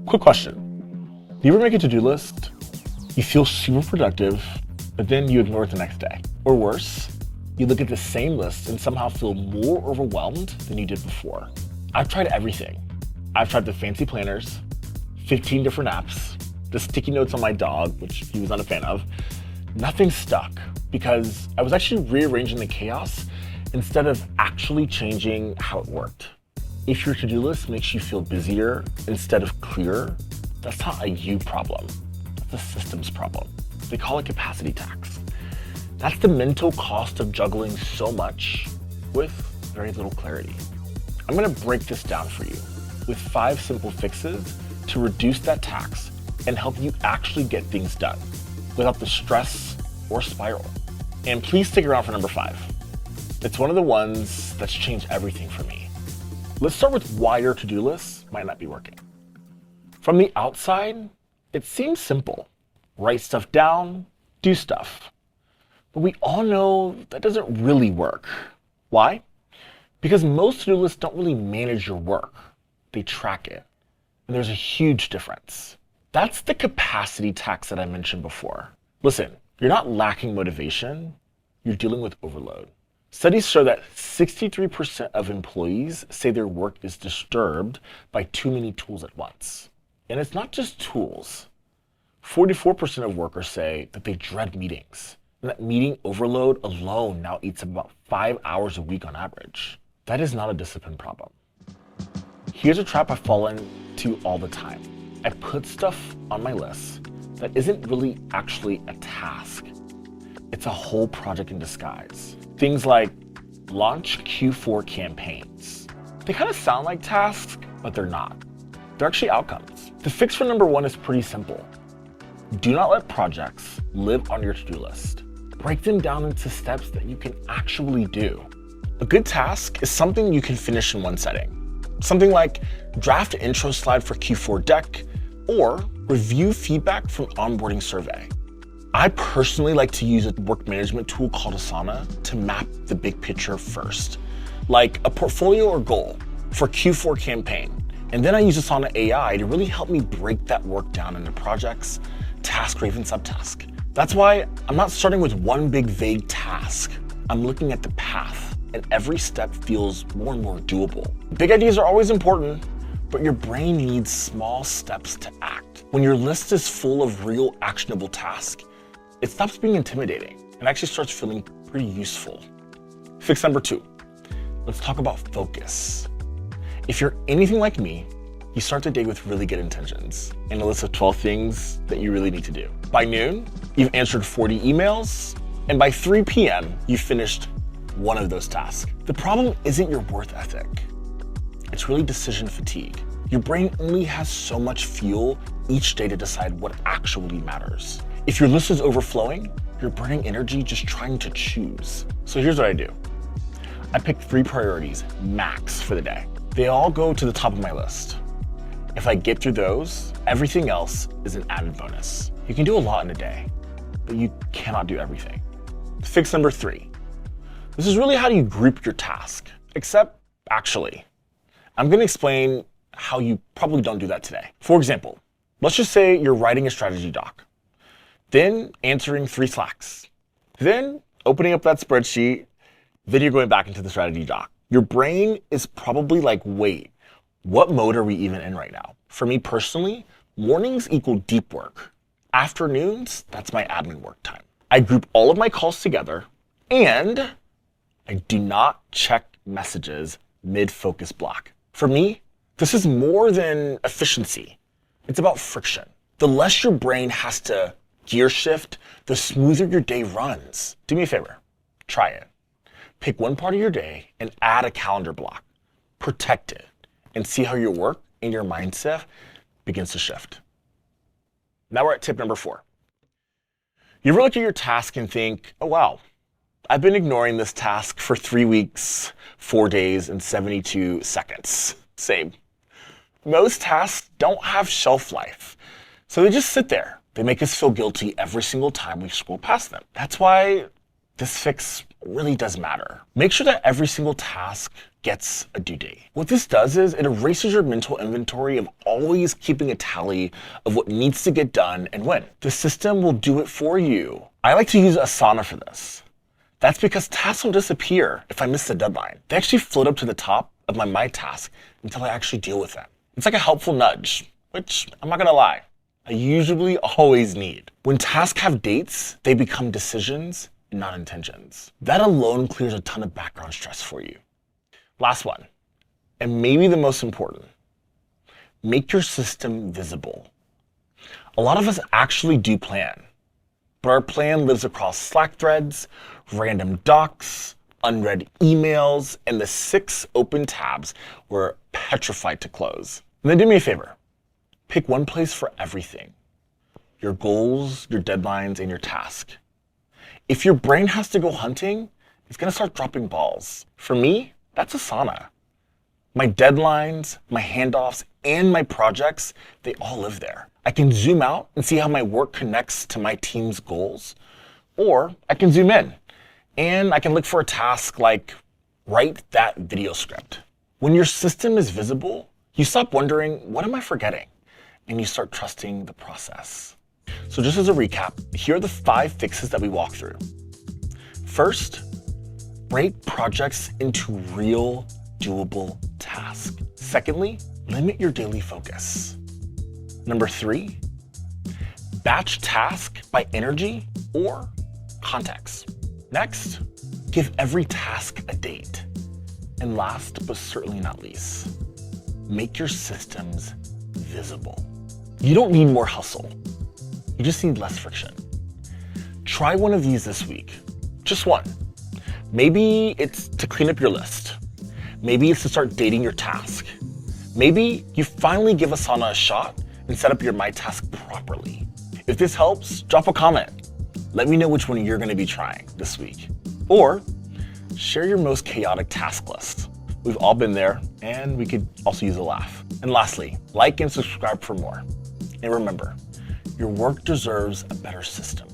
Quick question. Do you ever make a to-do list? You feel super productive, but then you ignore it the next day. Or worse, you look at the same list and somehow feel more overwhelmed than you did before. I've tried everything. I've tried the fancy planners, 15 different apps, the sticky notes on my dog, which he was not a fan of. Nothing stuck because I was actually rearranging the chaos instead of actually changing how it worked. If your to-do list makes you feel busier instead of clearer, that's not a you problem, that's a systems problem. They call it capacity tax. That's the mental cost of juggling so much with very little clarity. I'm gonna break this down for you with 5 simple fixes to reduce that tax and help you actually get things done without the stress or spiral. And please stick around for number 5. It's one of the ones that's changed everything for me. Let's start with why your to-do list might not be working. From the outside, it seems simple. Write stuff down, do stuff. But we all know that doesn't really work. Why? Because most to-do lists don't really manage your work. They track it. And there's a huge difference. That's the capacity tax that I mentioned before. Listen, you're not lacking motivation, you're dealing with overload. Studies show that 63% of employees say their work is disturbed by too many tools at once. And it's not just tools. 44% of workers say that they dread meetings, and that meeting overload alone now eats about 5 hours a week on average. That is not a discipline problem. Here's a trap I fall into all the time. I put stuff on my list that isn't really actually a task. It's a whole project in disguise. Things like launch Q4 campaigns. They kind of sound like tasks, but they're not. They're actually outcomes. The fix for number 1 is pretty simple. Do not let projects live on your to-do list. Break them down into steps that you can actually do. A good task is something you can finish in one setting. Something like draft an intro slide for Q4 deck or review feedback from onboarding survey. I personally like to use a work management tool called Asana to map the big picture first, like a portfolio or goal for Q4 campaign. And then I use Asana AI to really help me break that work down into projects, task, or even subtask. That's why I'm not starting with one big vague task. I'm looking at the path, and every step feels more and more doable. Big ideas are always important, but your brain needs small steps to act. When your list is full of real actionable tasks, it stops being intimidating and actually starts feeling pretty useful. Fix number 2, let's talk about focus. If you're anything like me, you start the day with really good intentions and a list of 12 things that you really need to do. By noon, you've answered 40 emails, and by 3 p.m., you've finished one of those tasks. The problem isn't your work ethic. It's really decision fatigue. Your brain only has so much fuel each day to decide what actually matters. If your list is overflowing, you're burning energy just trying to choose. So here's what I do. I pick 3 priorities, max, for the day. They all go to the top of my list. If I get through those, everything else is an added bonus. You can do a lot in a day, but you cannot do everything. Fix number 3. This is really how you group your task, except actually, I'm gonna explain how you probably don't do that today. For example, let's just say you're writing a strategy doc, then answering 3 Slacks, then opening up that spreadsheet, then you're going back into the strategy doc. Your brain is probably like, wait, what mode are we even in right now? For me personally, mornings equal deep work. Afternoons, that's my admin work time. I group all of my calls together, and I do not check messages mid-focus block. For me, this is more than efficiency. It's about friction. The less your brain has to gear shift, the smoother your day runs. Do me a favor, try it. Pick one part of your day and add a calendar block. Protect it and see how your work and your mindset begins to shift. Now we're at tip number 4. You ever look at your task and think, oh wow, I've been ignoring this task for 3 weeks, 4 days, and 72 seconds. Same. Most tasks don't have shelf life, so they just sit there. They make us feel guilty every single time we scroll past them. That's why this fix really does matter. Make sure that every single task gets a due date. What this does is it erases your mental inventory of always keeping a tally of what needs to get done and when. The system will do it for you. I like to use Asana for this. That's because tasks don't disappear if I miss the deadline. They actually float up to the top of my task until I actually deal with them. It's like a helpful nudge, which I'm not gonna lie, I usually always need. When tasks have dates, they become decisions and not intentions. That alone clears a ton of background stress for you. Last one, and maybe the most important, make your system visible. A lot of us actually do plan, but our plan lives across Slack threads, random docs, unread emails, and the 6 open tabs we're petrified to close. And then do me a favor, pick one place for everything, your goals, your deadlines, and your task. If your brain has to go hunting, it's gonna start dropping balls. For me, that's Asana. My deadlines, my handoffs, and my projects, they all live there. I can zoom out and see how my work connects to my team's goals, or I can zoom in and I can look for a task like write that video script. When your system is visible, you stop wondering, what am I forgetting? And you start trusting the process. So just as a recap, here are the 5 fixes that we walk through. First, break projects into real, doable tasks. Secondly, limit your daily focus. Number 3, batch task by energy or context. Next, give every task a date. And last but certainly not least, make your systems visible. You don't need more hustle. You just need less friction. Try one of these this week, just one. Maybe it's to clean up your list. Maybe it's to start dating your task. Maybe you finally give Asana a shot and set up your My Task properly. If this helps, drop a comment. Let me know which one you're gonna be trying this week. Or share your most chaotic task list. We've all been there, and we could also use a laugh. And lastly, like and subscribe for more. And remember, your work deserves a better system.